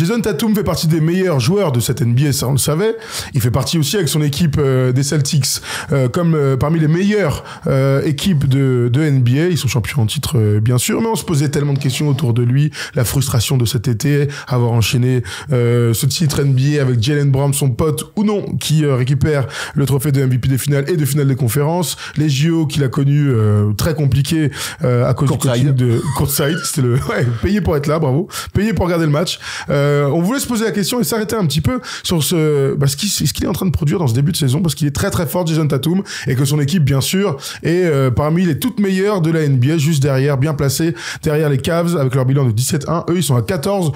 Jason Tatum fait partie des meilleurs joueurs de cette NBA, ça on le savait. Il fait partie aussi avec son équipe des Celtics comme parmi les meilleures équipes de NBA. Ils sont champions en titre bien sûr, mais on se posait tellement de questions autour de lui, la frustration de cet été, avoir enchaîné ce titre NBA avec Jaylen Brown, son pote ou non, qui récupère le trophée de MVP des finales et de finale des conférences, les JO qu'il a connus très compliqués à cause du coaching de courtside. C'était payé pour être là, bravo, payé pour regarder le match. On voulait se poser la question et s'arrêter un petit peu sur ce qu'il est en train de produire dans ce début de saison, parce qu'il est très très fort, Jason Tatum, et que son équipe bien sûr est parmi les toutes meilleures de la NBA, juste derrière, bien placé derrière les Cavs avec leur bilan de 17-1. Eux ils sont à 14-3.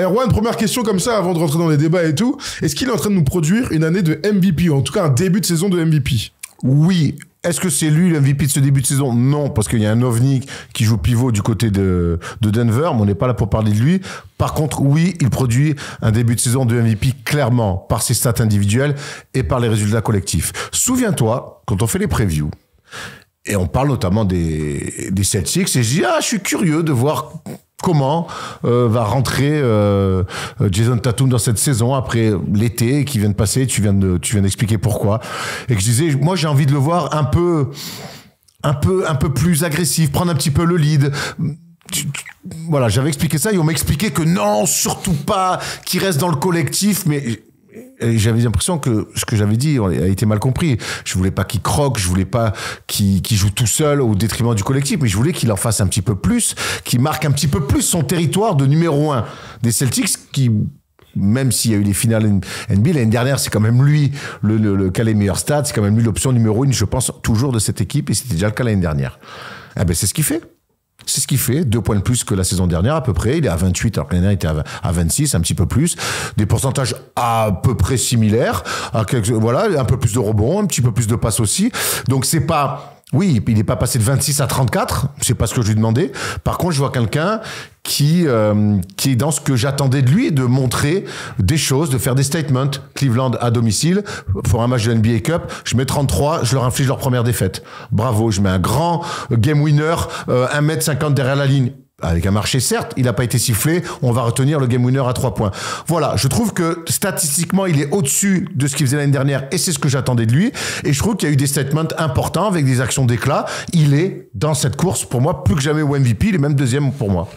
Erwan, première question comme ça avant de rentrer dans les débats et tout, est-ce qu'il est en train de nous produire une année de MVP, ou en tout cas un début de saison de MVP? Oui. Est-ce que c'est lui le MVP de ce début de saison? Non, parce qu'il y a un ovni qui joue pivot du côté de Denver, mais on n'est pas là pour parler de lui. Par contre, oui, il produit un début de saison de MVP clairement par ses stats individuelles et par les résultats collectifs. Souviens-toi, quand on fait les previews, et on parle notamment des Celtics, et je dis, je suis curieux de voir comment va rentrer Jason Tatum dans cette saison après l'été qui vient de passer. Tu viens d'expliquer pourquoi. Et que je disais, moi j'ai envie de le voir un peu plus agressif, prendre un petit peu le lead. Voilà, j'avais expliqué ça et on m'a expliqué que non, surtout pas, qu'il reste dans le collectif, mais j'avais l'impression que ce que j'avais dit a été mal compris. Je voulais pas qu'il croque, je voulais pas qu'il joue tout seul au détriment du collectif, mais je voulais qu'il en fasse un petit peu plus, qu'il marque un petit peu plus son territoire de numéro 1 des Celtics, qui, même s'il y a eu les finales NBA l'année dernière, c'est quand même lui qui a les meilleurs stats, c'est quand même lui l'option numéro 1, je pense, toujours de cette équipe, et c'était déjà le cas l'année dernière. C'est ce qu'il fait. C'est ce qu'il fait, 2 points de plus que la saison dernière à peu près, il est à 28 alors que l'année dernière il était à 26, un petit peu plus, des pourcentages à peu près similaires, un peu plus de rebonds, un petit peu plus de passes aussi, donc c'est pas... Oui, il n'est pas passé de 26 à 34, c'est pas ce que je lui demandais. Par contre, je vois quelqu'un qui est dans ce que j'attendais de lui, de montrer des choses, de faire des statements. Cleveland à domicile, pour un match de NBA Cup, je mets 33, je leur inflige leur première défaite. Bravo, je mets un grand game winner, 1m50 derrière la ligne. Avec un marché, certes, il n'a pas été sifflé, on va retenir le game winner à 3 points. Voilà, je trouve que statistiquement, il est au-dessus de ce qu'il faisait l'année dernière, et c'est ce que j'attendais de lui. Et je trouve qu'il y a eu des statements importants avec des actions d'éclat. Il est dans cette course, pour moi, plus que jamais au MVP, il est même deuxième pour moi.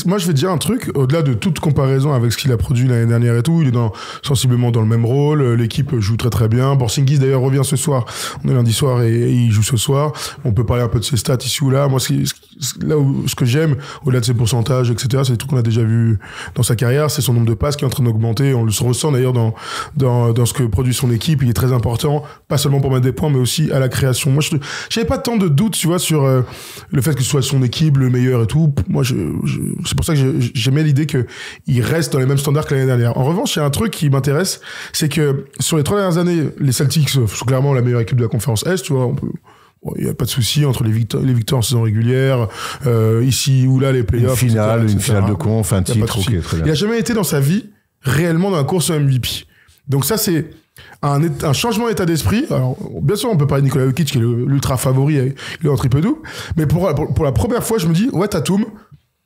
Moi, je vais te dire un truc, au-delà de toute comparaison avec ce qu'il a produit l'année dernière et tout, il est sensiblement dans le même rôle, l'équipe joue très très bien. Porzingis d'ailleurs revient ce soir, on est lundi soir et il joue ce soir. On peut parler un peu de ses stats ici ou là. Moi, ce que j'aime, au-delà de ses pourcentages, etc., c'est des trucs qu'on a déjà vu dans sa carrière, c'est son nombre de passes qui est en train d'augmenter. On le ressent d'ailleurs dans ce que produit son équipe. Il est très important, pas seulement pour mettre des points, mais aussi à la création. Moi, j'avais pas tant de doutes, tu vois, sur le fait que ce soit son équipe le meilleur et tout. Moi, c'est pour ça que j'aimais l'idée qu'il reste dans les mêmes standards que l'année dernière. En revanche, il y a un truc qui m'intéresse, c'est que sur les 3 dernières années, les Celtics sont clairement la meilleure équipe de la conférence Est, tu vois, il n'y a pas de souci entre les victoires en saison régulière, ici ou là, les playoffs. Une finale de conf, un titre, ok, très bien. Il n'a jamais été dans sa vie réellement dans la course au MVP. Donc ça, c'est un changement d'état d'esprit. Alors, bien sûr, on peut parler de Nikola Jokic, qui est l'ultra favori, il est en triple double. Mais pour la première fois, je me dis, ouais, Tatum,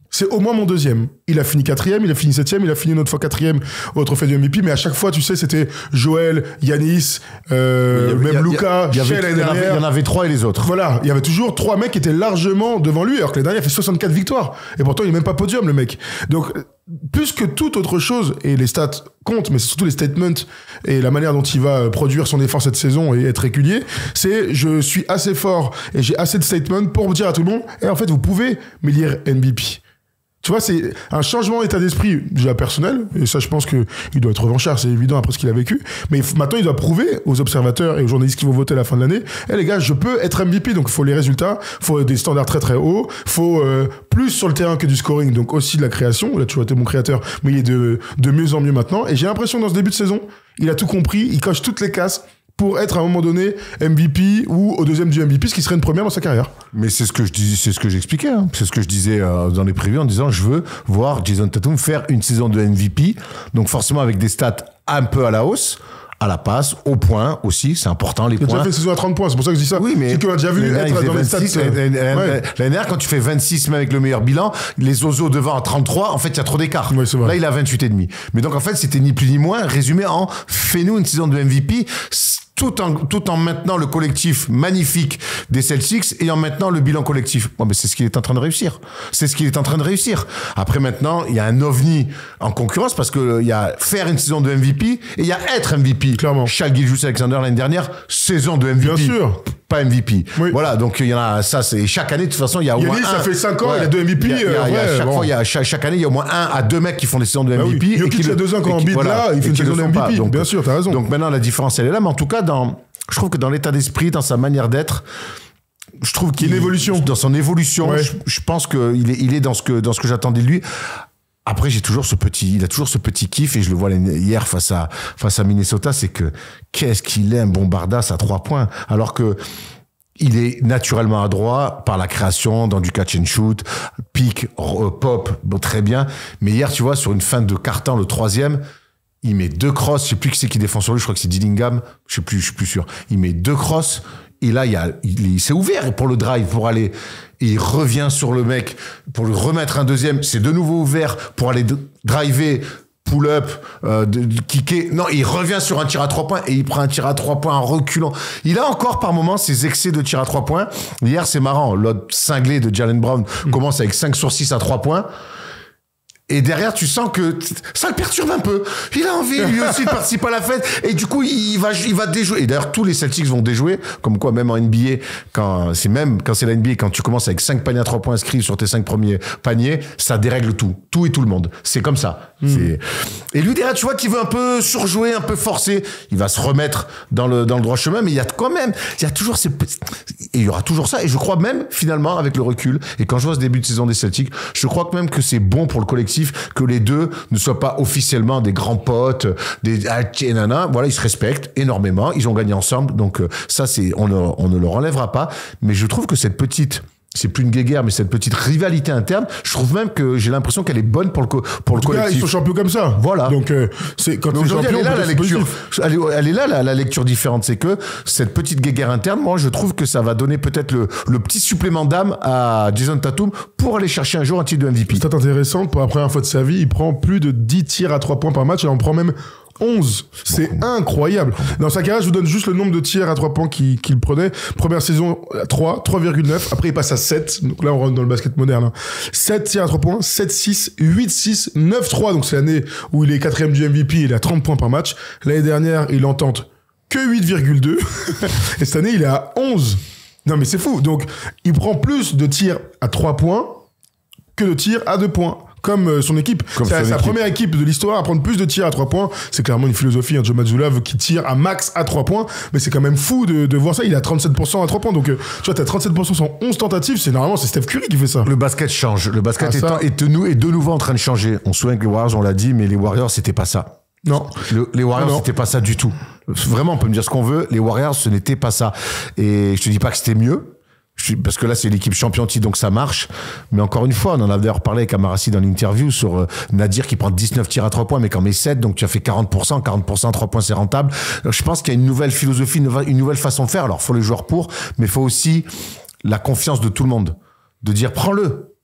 c'est au moins mon deuxième. Il a fini 4e, il a fini 7e, il a fini une autre fois 4e au trophée du MVP, mais à chaque fois, tu sais, c'était Joel, Giannis, même Luka, il y en avait 3 et les autres. Voilà, il y avait toujours 3 mecs qui étaient largement devant lui, alors que l'année dernière, il a fait 64 victoires. Et pourtant, il n'est même pas podium, le mec. Donc, plus que toute autre chose, et les stats comptent, mais c'est surtout les statements et la manière dont il va produire son effort cette saison et être régulier, c'est je suis assez fort et j'ai assez de statements pour dire à tout le monde, et en fait, vous pouvez m'élire MVP. Tu vois, c'est un changement d'état d'esprit déjà personnel, et ça, je pense qu'il doit être revanchard, c'est évident après ce qu'il a vécu, mais maintenant, il doit prouver aux observateurs et aux journalistes qui vont voter à la fin de l'année, les gars, je peux être MVP, donc il faut les résultats, il faut des standards très très hauts, il faut plus sur le terrain que du scoring, donc aussi de la création, il a toujours été mon créateur, mais il est de mieux en mieux maintenant, et j'ai l'impression dans ce début de saison, il a tout compris, il coche toutes les cases, pour être à un moment donné MVP ou au deuxième du MVP, ce qui serait une première dans sa carrière. Mais c'est ce que je dis, c'est ce que j'expliquais, hein. C'est ce que je disais dans les previews en disant je veux voir Jason Tatum faire une saison de MVP, donc forcément avec des stats un peu à la hausse, à la passe, au point aussi, c'est important les Il a points. déjà fait une saison à 30 points, c'est pour ça que je dis ça. Oui, mais c'est qu'on a déjà vu être dans les stats. L'année dernière, quand tu fais 26 même avec le meilleur bilan, les Ozo devant à 33, en fait, il y a trop d'écart. Ouais, c'est vrai. Là, il a 28,5. Mais donc, en fait, c'était ni plus ni moins résumé en fais-nous une saison de MVP tout en maintenant le collectif magnifique des Celtics et en maintenant le bilan collectif. Bon, mais c'est ce qu'il est en train de réussir. C'est ce qu'il est en train de réussir. Après, maintenant, il y a un ovni en concurrence parce que il y a faire une saison de MVP et il y a être MVP. Clairement. Shai Gilgeous-Alexander l'année dernière, saison de MVP. Bien sûr. Pas MVP. Oui. Voilà, donc il y en a, ça, c'est chaque année, de toute façon, il y a au moins Yanis, ça un. fait 5 ans, Ouais. il a 2 MVP. Chaque année, il y a au moins 1 à 2 mecs qui font des saisons de Bah MVP. oui. Jokic, il y a 2 ans, quand on bide là, il fait une saison de MVP. Donc, bien sûr, t'as raison. Donc maintenant, la différence, elle est là, mais en tout cas, je trouve que dans l'état d'esprit, dans sa manière d'être, je trouve qu'il une évolution. Dans son évolution, Ouais. je pense qu'il est dans ce que j'attendais de lui. Après, il a toujours ce petit kiff, et je le vois hier face à Minnesota, c'est que qu'est-ce qu'il aime Bombardas à 3 points, alors que il est naturellement adroit par la création, dans du catch and shoot, pick, pop, bon, très bien. Mais hier, tu vois, sur une fin de quart-temps, le 3e, il met 2 crosses, je sais plus qui c'est qui défend sur lui, je crois que c'est Dillingham, je suis plus sûr. Il met 2 crosses, et là, il s'est ouvert pour le drive, pour aller, et il revient sur le mec, pour lui remettre un deuxième, c'est de nouveau ouvert, pour aller driver, pull-up, kicker. Non, il revient sur un tir à 3 points, et il prend un tir à 3 points en reculant. Il a encore, par moments, ses excès de tir à 3 points. Hier, c'est marrant, l'autre cinglé de Jaylen Brown commence avec 5 sur 6 à 3 points. Et derrière, tu sens que ça le perturbe un peu. Il a envie, lui aussi, de participer à la fête. Et du coup, il va déjouer. Et d'ailleurs, tous les Celtics vont déjouer. Comme quoi, même en NBA, quand c'est la NBA, quand tu commences avec 5 paniers à 3 points inscrits sur tes 5 premiers paniers, ça dérègle tout. Tout et tout le monde. C'est comme ça. Et lui, derrière, tu vois qu'il veut un peu surjouer, un peu forcer. Il va se remettre dans le droit chemin, mais il y a toujours et il y aura toujours ça. Et je crois même, finalement, avec le recul, et quand je vois ce début de saison des Celtics, je crois que même que c'est bon pour le collectif que les deux ne soient pas officiellement des grands potes, des nana. Voilà, ils se respectent énormément, ils ont gagné ensemble, donc ça on ne leur enlèvera pas. Mais je trouve que c'est plus une guéguerre, mais cette petite rivalité interne, je trouve même que j'ai l'impression qu'elle est bonne pour le collectif. Là, ils sont champions comme ça. Voilà. Donc, c'est quand ils sont champions, elle est là, la lecture différente. C'est que cette petite guéguerre interne, moi, je trouve que ça va donner peut-être le petit supplément d'âme à Jason Tatum pour aller chercher un jour un titre de MVP. C'est intéressant. Pour la première fois de sa vie, il prend plus de 10 tirs à 3 points par match. Il en prend même 11. C'est incroyable. Dans sa carrière, je vous donne juste le nombre de tirs à 3 points qu'il prenait. Première saison, 3,9. Après, il passe à 7. Donc là, on rentre dans le basket moderne. Hein. 7 tirs à 3 points, 7-6, 8-6, 9-3. Donc c'est l'année où il est 4e du MVP. Il est à 30 points par match. L'année dernière, il en tente que 8,2. Et cette année, il est à 11. Non, mais c'est fou. Donc, il prend plus de tirs à 3 points que de tirs à 2 points. Comme son équipe. C'est sa première équipe de l'histoire à prendre plus de tirs à 3 points. C'est clairement une philosophie. Hein, Joe Mazzulla qui tire à max à 3 points. Mais c'est quand même fou de voir ça. Il a 37% à 3 points. Donc, tu vois, t'as 37% sur 11 tentatives. Normalement, c'est Steph Curry qui fait ça. Le basket change. Le basket est de nouveau en train de changer. On se souvient que les Warriors, on l'a dit, mais les Warriors, c'était pas ça. Non. Les Warriors, c'était pas ça du tout. Vraiment, on peut me dire ce qu'on veut. Les Warriors, ce n'était pas ça. Et je te dis pas que c'était mieux. Parce que là, c'est l'équipe champion titre, donc ça marche. Mais encore une fois, on en a d'ailleurs parlé avec Amarassi dans l'interview sur Nadir qui prend 19 tirs à 3 points, mais qui en met 7, donc tu as fait 40%. 40% à 3 points, c'est rentable. Alors, je pense qu'il y a une nouvelle philosophie, une nouvelle façon de faire. Alors, faut les joueurs pour, mais il faut aussi la confiance de tout le monde. De dire, prends-le.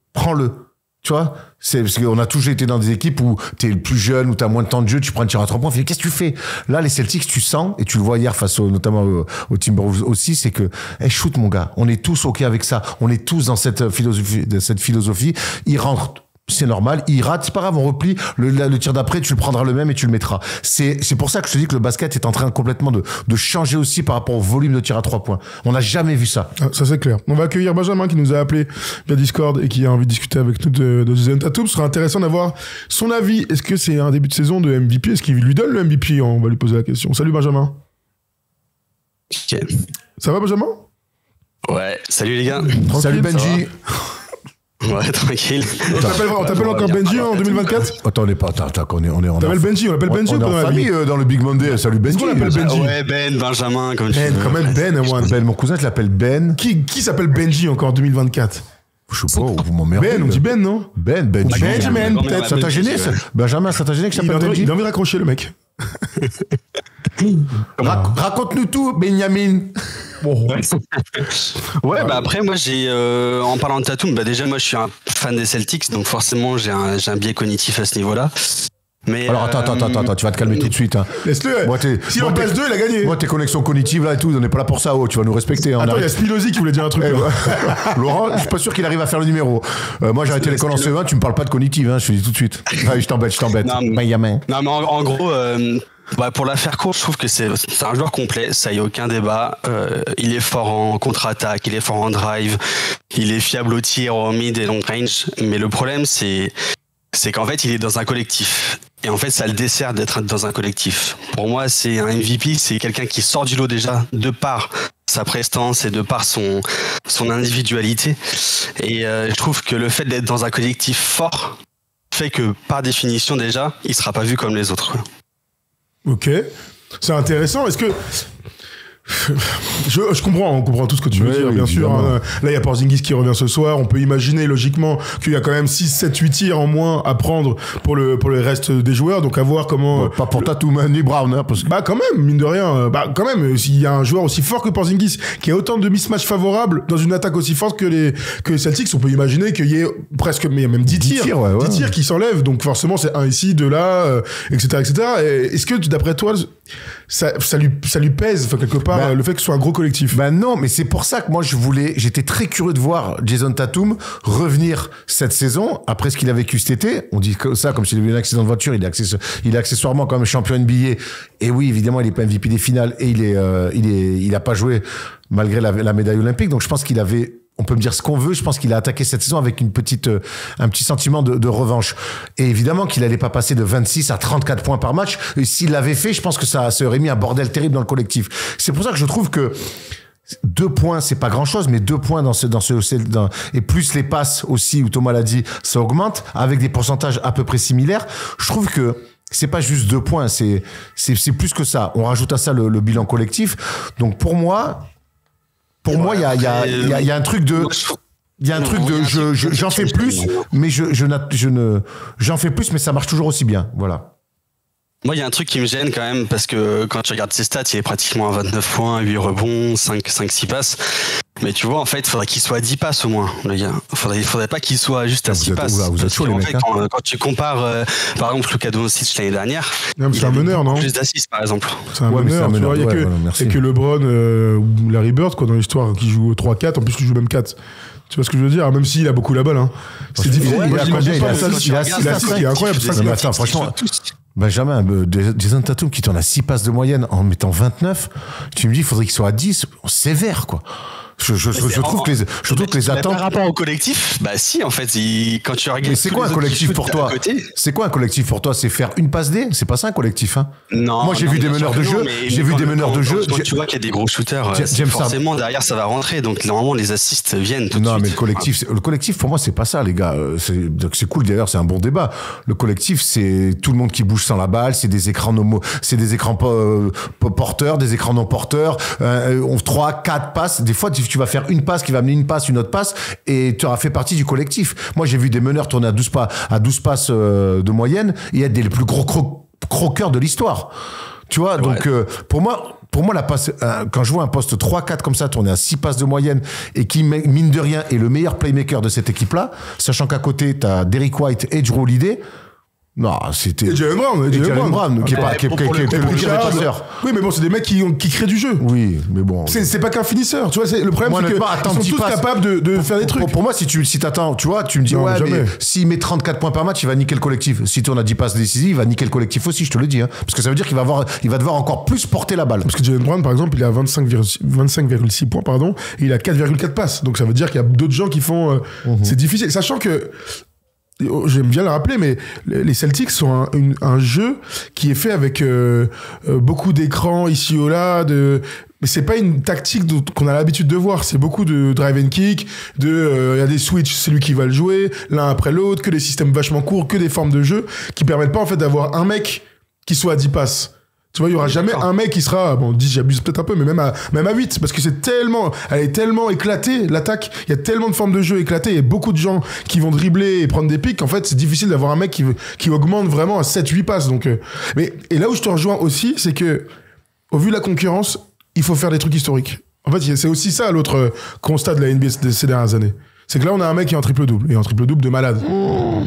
Tu vois, c'est parce qu'on a toujours été dans des équipes où t'es le plus jeune, où t'as moins de temps de jeu, tu prends un tir à 3 points, qu'est-ce que tu fais? Là, les Celtics, tu sens, et tu le vois hier face notamment au Timberwolves aussi, c'est que, shoot, mon gars, on est tous OK avec ça. On est tous dans cette philosophie. Ils rentrent. C'est normal, il rate, c'est pas grave, on replie, le tir d'après, tu le prendras le même et tu le mettras. C'est pour ça que je te dis que le basket est en train complètement de changer aussi par rapport au volume de tir à 3 points. On n'a jamais vu ça. Ah, ça c'est clair. On va accueillir Benjamin qui nous a appelé via Discord et qui a envie de discuter avec nous de Jason Tatum. Ce sera intéressant d'avoir son avis. Est-ce que c'est un début de saison de MVP? Est-ce qu'il lui donne le MVP? On va lui poser la question. Salut Benjamin. Ok. Ça va Benjamin? Ouais, salut les gars. Tranquille, salut Benji. Ouais, tranquille. On t'appelle encore Benji en 2024? Attends, on est pas, on est en. T'appelles Benji, on l'appelle Benji ou pas? On est en famille dans le Big Monday. Salut Benji. Est-ce qu'on l'appelle Benji? Ouais, Ben, Benjamin, comme tu veux. Quand même Ben, moi. Ben, mon cousin, je l'appelle Ben. Qui s'appelle Benji encore en 2024? Je sais pas, vous m'emmerdez. Ben, on dit Ben, non? Benji. Benjamin, peut-être. Ça t'a gêné, ça? Benjamin, ça t'a gêné que je t'appelle Benji? Il a envie de raccrocher, le mec. Raconte-nous tout, Benjamin. Bon. Ouais, bah après, moi, en parlant de Tatum, bah déjà, moi, je suis un fan des Celtics, donc forcément, j'ai un biais cognitif à ce niveau-là. Mais Alors attends, tu vas te calmer tout de suite. Hein. Laisse-le. Si on passe 2, il a gagné. Moi, tes connexions cognitives là et tout, on n'est pas là pour ça. Tu vas nous respecter. Hein, attends, il y a Spinozzi qui voulait dire un truc. Laurent, je suis pas sûr qu'il arrive à faire le numéro. Moi, j'ai arrêté l'école en CE1, tu me parles pas de cognitive, hein, je te dis tout de suite. Ouais, je t'embête. Non, mais en gros, pour la faire courte, je trouve que c'est un joueur complet, ça y a aucun débat. Il est fort en contre-attaque, il est fort en drive, il est fiable au tir, au mid et long range. Mais le problème, c'est qu'en fait, il est dans un collectif. Et en fait, ça le dessert d'être dans un collectif. Pour moi, c'est un MVP, c'est quelqu'un qui sort du lot déjà, de par sa prestance et de par son individualité. Et je trouve que le fait d'être dans un collectif fort fait que, par définition déjà, il sera pas vu comme les autres. Ok, c'est intéressant. Est-ce que... Je comprends, on comprend tout ce que tu veux dire, bien sûr. Hein. Là, il y a Porzingis qui revient ce soir. On peut imaginer logiquement qu'il y a quand même 6, 7, 8 tirs en moins à prendre pour le reste des joueurs. Donc, à voir comment. Pas pour Tatum ni Brown. Hein, parce que... Bah, quand même, mine de rien. Quand même, s'il y a un joueur aussi fort que Porzingis qui a autant de mismatchs favorables dans une attaque aussi forte que les Celtics, on peut imaginer qu'il y ait presque, mais même 10 tirs. 10 tirs qui s'enlèvent. Donc, forcément, c'est un ici, 2 là, etc., etc. Et est-ce que, d'après toi, ça lui pèse, quelque part, le fait que ce soit un gros collectif? Non, mais c'est pour ça que moi j'étais très curieux de voir Jason Tatum revenir cette saison après ce qu'il a vécu cet été. On dit ça comme s'il avait eu un accident de voiture. Il est accessoirement quand même champion NBA. Et oui, évidemment, il est pas MVP des finales et il a pas joué malgré la médaille olympique. Donc je pense qu'il avait, on peut me dire ce qu'on veut, je pense qu'il a attaqué cette saison avec un petit sentiment de revanche. Et évidemment qu'il allait pas passer de 26 à 34 points par match. Et s'il l'avait fait, je pense que ça aurait mis un bordel terrible dans le collectif. C'est pour ça que je trouve que 2 points, c'est pas grand chose, mais 2 points et plus les passes aussi, où Thomas l'a dit, ça augmente, avec des pourcentages à peu près similaires. Je trouve que c'est pas juste 2 points, c'est plus que ça. On rajoute à ça le bilan collectif. Donc pour moi, il y a un truc de... j'en fais plus, mais j'en fais plus, mais ça marche toujours aussi bien. Voilà. Moi, il y a un truc qui me gêne quand même, parce que quand tu regardes ses stats, il est pratiquement à 29 points, 8 rebonds, 5-6 passes. Mais tu vois, en fait, il faudrait qu'il soit à 10 passes au moins, le gars. Il faudrait pas qu'il soit juste à 6 passes. Vous êtes chaud, les mecs. Quand tu compares, par exemple, Luka Doncic l'année dernière, c'est un meneur, non? Plus d'assists, par exemple. C'est un meneur, tu vois. Il y a que LeBron ou Larry Bird, quoi, dans l'histoire, qui joue au 3-4. En plus, il joue même 4. Tu vois ce que je veux dire? Même s'il a beaucoup la balle. Hein. C'est difficile. Il a 6, qui est incroyable. Attends, franchement... Benjamin, Jason Tatum qui t'en a 6 passes de moyenne en mettant 29, tu me dis il faudrait qu'il soit à 10, sévère quoi. Je trouve que les attentes... Par rapport au collectif, bah si, en fait, quand tu regardes... Mais c'est quoi un collectif pour toi? C'est quoi un collectif pour toi? C'est faire une passe D? C'est pas ça un collectif, hein? Non. Moi, j'ai vu des meneurs de jeu. J'ai vu des meneurs de jeu. Quand tu vois qu'il y a des gros shooters, forcément, derrière, ça va rentrer. Donc, normalement, les assists viennent tout de suite. Non, mais le collectif, pour moi, c'est pas ça, les gars. C'est cool, d'ailleurs, c'est un bon débat. Le collectif, c'est tout le monde qui bouge sans la balle, c'est des écrans porteurs, des écrans non porteurs, 3, 4 passes. Des fois, tu vas faire une passe qui va amener une passe, une autre passe, et tu auras fait partie du collectif. Moi, j'ai vu des meneurs tourner à 12 passes de moyenne et être des plus gros croqueurs de l'histoire. Tu vois, ouais. Donc pour moi, la passe, quand je vois un poste 3-4 comme ça tourner à 6 passes de moyenne et qui, mine de rien, est le meilleur playmaker de cette équipe-là, sachant qu'à côté, tu as Derrick White et Drew Holiday. Non, c'était... Et Jalen Brown, qui est le pire passeur. Oui, mais bon, c'est des mecs qui créent du jeu. Oui, mais bon... C'est pas qu'un finisseur, tu vois, le problème, c'est qu'ils sont tous capables de faire des trucs. Pour moi, si t'attends, tu vois, tu me dis, non, mais s'il met 34 points par match, il va niquer le collectif. Si tu en as 10 passes décisives, il va niquer le collectif aussi, je te le dis. Hein. Parce que ça veut dire qu'il va devoir encore plus porter la balle. Parce que Jalen Brown, par exemple, il a 25,6 points, pardon, et il a 4,4 passes. Donc ça veut dire qu'il y a d'autres gens qui font... C'est difficile, sachant que... J'aime bien le rappeler, mais les Celtics sont un jeu qui est fait avec beaucoup d'écrans ici ou là. Mais c'est pas une tactique qu'on a l'habitude de voir. C'est beaucoup de drive and kick, il y a des switches, c'est lui qui va le jouer, l'un après l'autre, que des systèmes vachement courts, que des formes de jeu qui permettent pas en fait d'avoir un mec qui soit à 10 passes. Tu vois, il y aura jamais un mec qui sera, 10, j'abuse peut-être un peu, mais même à 8, parce que elle est tellement éclatée, l'attaque, il y a tellement de formes de jeu éclatées, il y a beaucoup de gens qui vont dribbler et prendre des pics, en fait, c'est difficile d'avoir un mec qui augmente vraiment à 7-8 passes, donc, et là où je te rejoins aussi, c'est que, au vu de la concurrence, il faut faire des trucs historiques. En fait, c'est aussi ça l'autre constat de la NBA ces dernières années. C'est que là, on a un mec qui est en triple-double, et en triple-double de malade.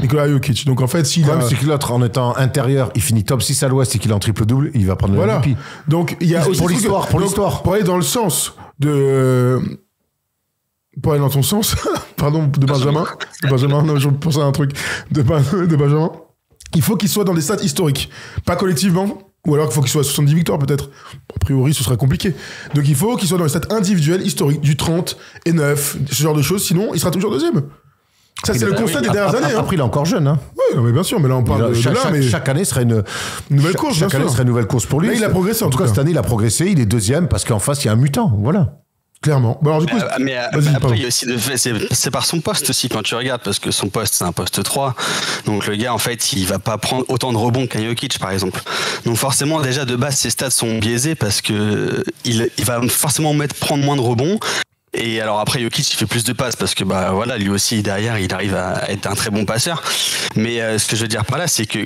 Nikola Jokic. Donc en fait, s'il a... c'est que l'autre, en étant intérieur, il finit top 6 à l'ouest et qu'il est en triple-double, il va prendre le MVP. Donc il y a aussi... Pour l'histoire. Pour aller dans le sens de... Pour aller dans ton sens, pardon, de Benjamin. Non, je pensais à un truc. De Benjamin. Il faut qu'il soit dans des stats historiques. Pas collectivement, ou alors il faut qu'il soit à 70 victoires peut-être. A priori, ce serait compliqué. Donc il faut qu'il soit dans les stats individuelles, historiques, du 30 et 9, ce genre de choses. Sinon, il sera toujours deuxième. Ça, c'est le constat des dernières années. Après, il est encore jeune. Hein. Oui, mais bien sûr, mais là, on parle de là. Mais chaque année serait une nouvelle course. Chaque année serait une nouvelle course pour lui. Là, il a progressé en tout cas. Cette année, il a progressé. Il est deuxième parce qu'en face, il y a un mutant. Voilà. Clairement. Bon, alors, du coup, mais après, il y a aussi c'est par son poste aussi quand tu regardes, parce que son poste, c'est un poste 3. Donc le gars, en fait, il va pas prendre autant de rebonds qu'un Jokic, par exemple. Donc forcément, déjà, de base, ses stats sont biaisés parce que il va forcément prendre moins de rebonds. Et alors après, Jokic, il fait plus de passes parce que bah voilà, lui aussi derrière, il arrive à être un très bon passeur. Mais ce que je veux dire par là, c'est que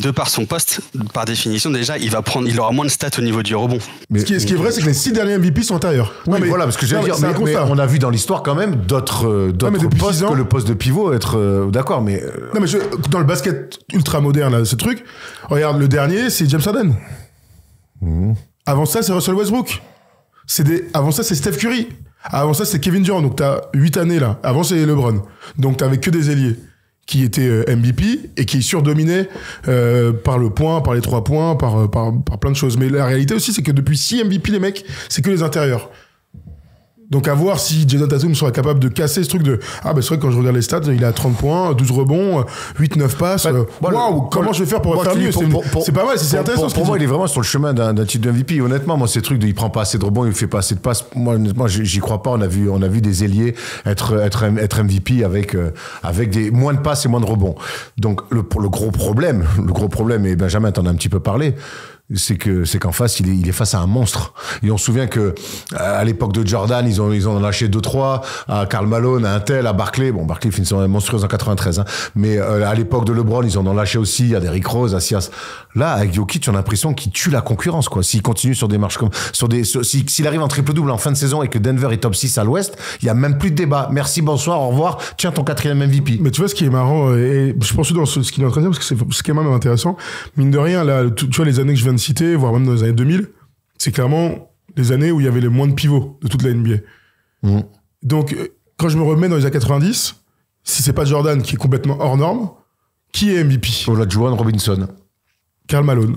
de par son poste, par définition, déjà, il aura moins de stats au niveau du rebond. Mais ce qui est vrai, c'est que les 6 derniers MVP sont intérieurs. Oui, mais voilà, parce que j'allais dire, mais on a vu dans l'histoire quand même d'autres postes que le poste de pivot être d'accord, mais non, mais dans le basket ultra moderne, là, ce truc, regarde, le dernier, c'est James Harden. Avant ça, c'est Russell Westbrook. Avant ça, c'est Steph Curry. Avant ça, c'est Kevin Durant. Donc t'as 8 années là. Avant, c'est LeBron. Donc t'avais que des ailiers qui étaient MVP et qui surdominaient par le point, par les 3 points, par plein de choses. Mais la réalité aussi, c'est que depuis 6 MVP, les mecs, c'est que les intérieurs. Donc à voir si Jason Tatum sera capable de casser ce truc de ah bah c'est vrai que quand je regarde les stats, il a 30 points, 12 rebonds, 8-9 passes. Waouh, comment je vais faire pour faire mieux? C'est pas mal, c'est intéressant. Pour moi, il est vraiment sur le chemin d'un titre de MVP. Honnêtement, moi, ces trucs de il prend pas assez de rebonds, il fait pas assez de passes. Moi, honnêtement, j'y crois pas. On a vu des ailiers être MVP avec des moins de passes et moins de rebonds. Donc le gros problème, et Benjamin t'en a un petit peu parlé, c'est qu'en face il est face à un monstre. Et on se souvient que à l'époque de Jordan, ils ont lâché 2-3 à Karl Malone, à un tel, à Barkley. Bon, Barkley finit monstrueuse en 93, hein. Mais à l'époque de LeBron, ils en ont lâché aussi à Derrick Rose, à Sias. Là, avec Jokic, on a l'impression qu'il tue la concurrence, quoi. S'il continue sur des marches comme s'il arrive en triple-double en fin de saison et que Denver est top 6 à l'ouest, il y a même plus de débat. Merci, bonsoir, au revoir. Tiens ton 4e MVP. Mais tu vois, ce qui est marrant, et je pense dans ce qu'il est en train de dire, parce que c'est ce qui est même intéressant, mine de rien, là, tu vois, les années que je viens de citer, voire même dans les années 2000, c'est clairement les années où il y avait les moins de pivots de toute la NBA. Donc, quand je me remets dans les années 90, si c'est pas Jordan qui est complètement hors norme, qui est MVP? Olajuwon Robinson. Karl Malone.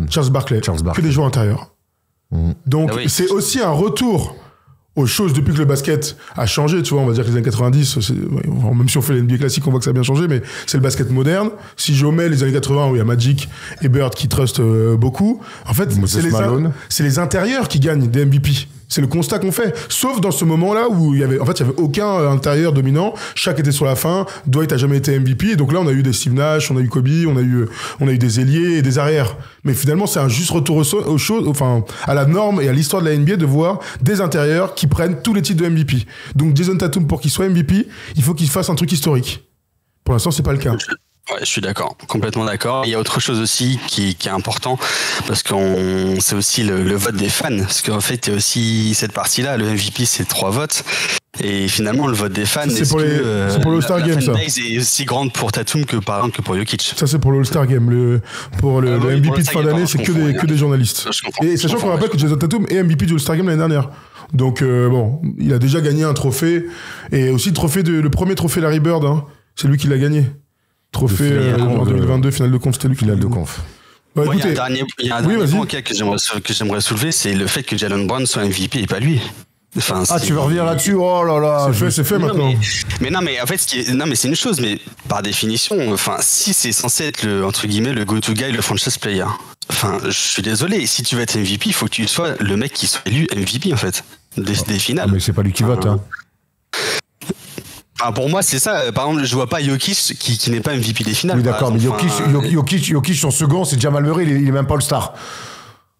Charles Barkley. Que des joueurs intérieurs. Donc, c'est aussi un retour aux choses depuis que le basket a changé, tu vois, on va dire que les années 90, même si on fait les NBA classiques, on voit que ça a bien changé, mais c'est le basket moderne. Si je mets les années 80 où il y a Magic et Bird qui trustent beaucoup, en fait, c'est les intérieurs qui gagnent des MVP. C'est le constat qu'on fait. Sauf dans ce moment-là où il y avait aucun intérieur dominant. Shaq était sur la fin. Dwight a jamais été MVP. Et donc là, on a eu des Steve Nash, on a eu Kobe, on a eu des ailiers et des arrières. Mais finalement, c'est un juste retour aux choses, enfin, à la norme et à l'histoire de la NBA de voir des intérieurs qui prennent tous les titres de MVP. Donc Jason Tatum, pour qu'il soit MVP, il faut qu'il fasse un truc historique. Pour l'instant, c'est pas le cas. Ouais, je suis d'accord, complètement d'accord. Il y a autre chose aussi qui est important, parce que c'est aussi le vote des fans, parce qu'en fait, il y a aussi cette partie-là, le MVP, c'est 3 votes, et finalement, le vote des fans, c'est pour le All-Star Game, ça. La fanbase est aussi grande pour Tatum que par exemple que pour Jokic. Ça, c'est pour le All-Star Game. Pour le MVP de fin d'année, c'est que des journalistes. Et sachant qu'on rappelle que Jason Tatum est MVP du All-Star Game l'année dernière. Donc, bon, il a déjà gagné un trophée, et aussi le premier trophée Larry Bird, hein, c'est lui qui l'a gagné. Trophée en 2022, finale de conf, c'était lui qui finale de conf. Bah, il y a un dernier point que j'aimerais soulever, c'est le fait que Jalen Brown soit MVP et pas lui. Enfin, tu veux revenir là-dessus? Oh là là, c'est fait maintenant. Mais non, mais en fait, c'est une chose, mais par définition, enfin, si c'est censé être le go-to guy, le franchise player. Enfin, je suis désolé, si tu veux être MVP, il faut que tu sois le mec qui soit élu MVP en fait des finales. Mais c'est pas lui qui vote, hein. Enfin, pour moi, c'est ça. Par exemple, je vois pas Jokic qui n'est pas MVP des finales. Oui, d'accord, mais Jokic, son second, c'est Jamal Murray, il est même pas All-Star.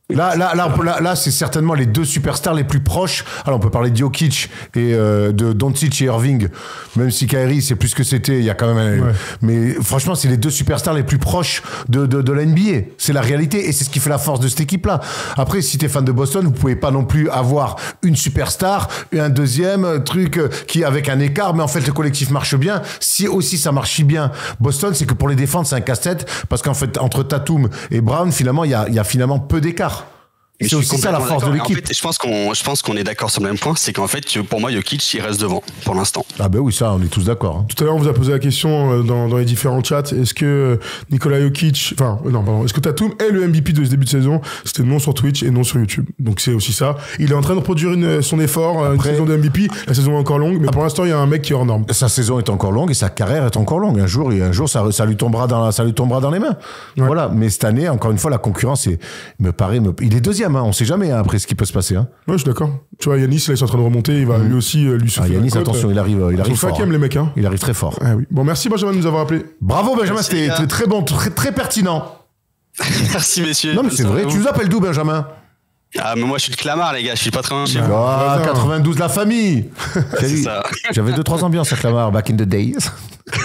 Là, c'est certainement les deux superstars les plus proches. Alors, on peut parler de Jokic et de Doncic et Irving, même si Kyrie, c'est plus ce que c'était. Il y a quand même. Mais franchement, c'est les deux superstars les plus proches de la NBA. C'est la réalité et c'est ce qui fait la force de cette équipe-là. Après, si t'es fan de Boston, vous pouvez pas non plus avoir une superstar, un deuxième truc qui avec un écart. Mais en fait, le collectif marche bien. Si aussi ça marche si bien, Boston, c'est que pour les défendre, c'est un casse-tête parce qu'en fait, entre Tatum et Brown, finalement, il y a finalement peu d'écart. C'est aussi ça la force de l'équipe. En fait, je pense qu'on est d'accord sur le même point, c'est qu'en fait, pour moi, Jokic, il reste devant pour l'instant. Ah ben oui, ça, on est tous d'accord. Tout à l'heure, on vous a posé la question dans les différents chats. Est-ce que Nikola Jokic, est-ce que Tatum est le MVP de ce début de saison? C'était non sur Twitch et non sur YouTube. Donc c'est aussi ça. Il est en train de produire son effort, une saison de MVP. La saison est encore longue, mais pour l'instant, il y a un mec qui est hors norme. Sa saison est encore longue et sa carrière est encore longue. Un jour, ça lui tombera dans les mains. Ouais. Voilà. Mais cette année, encore une fois, la concurrence il est deuxième. On sait jamais après ce qui peut se passer. Ouais, je suis d'accord. Tu vois, Yanis, là, il est en train de remonter. Il va lui aussi lui souffler. Yanis, attention, il arrive fort. Cinquième, les mecs. Il arrive très fort. Ah, oui. Bon, merci Benjamin de nous avoir appelé. Bravo Benjamin, c'était très bon, très pertinent. Merci messieurs. Non mais c'est vrai. Tu nous appelles d'où Benjamin? Ah mais moi je suis de Clamart les gars, je suis pas très loin chez vous. Ah 92 la famille. C'est ça. J'avais 2-3 ambiances à Clamart back in the days.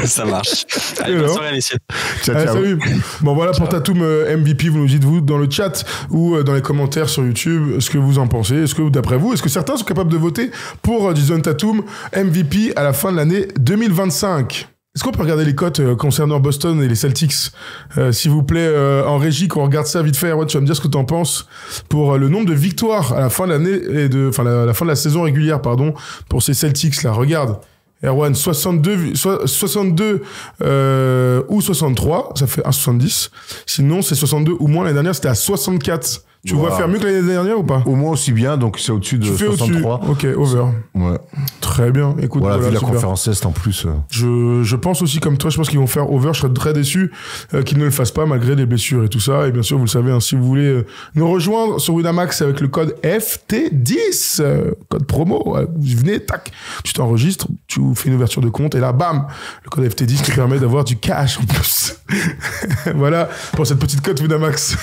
Ça marche. Allez, bonne soirée messieurs. Ciao. Salut. Bon voilà pour Tatum MVP, vous nous dites vous dans le chat ou dans les commentaires sur YouTube ce que vous en pensez. Est-ce que d'après vous, est-ce que certains sont capables de voter pour Jason Tatum MVP à la fin de l'année 2025? Est-ce qu'on peut regarder les cotes concernant Boston et les Celtics, s'il vous plaît, en régie, qu'on regarde ça vite fait. Erwan, tu vas me dire ce que tu en penses pour le nombre de victoires à la fin de l'année et la fin de la saison régulière, pardon, pour ces Celtics là. Regarde, Erwan, 62 ou 63, ça fait 1,70. Sinon, c'est 62 ou moins. L'année dernière, c'était à 64. Tu vois faire mieux que l'année dernière ou pas? Au moins aussi bien, donc c'est au-dessus de 63. Ok, over. Ouais. Très bien. Écoute, voilà, vu la conférence Est en plus. Je pense aussi comme toi, je pense qu'ils vont faire over. Je serais très déçu qu'ils ne le fassent pas malgré les blessures et tout ça. Et bien sûr, vous le savez, si vous voulez nous rejoindre sur Winamax avec le code FT10, code promo, vous venez, tac, tu t'enregistres, tu fais une ouverture de compte et là, bam, le code FT10 te permet d'avoir du cash en plus. Voilà pour cette petite cote Winamax.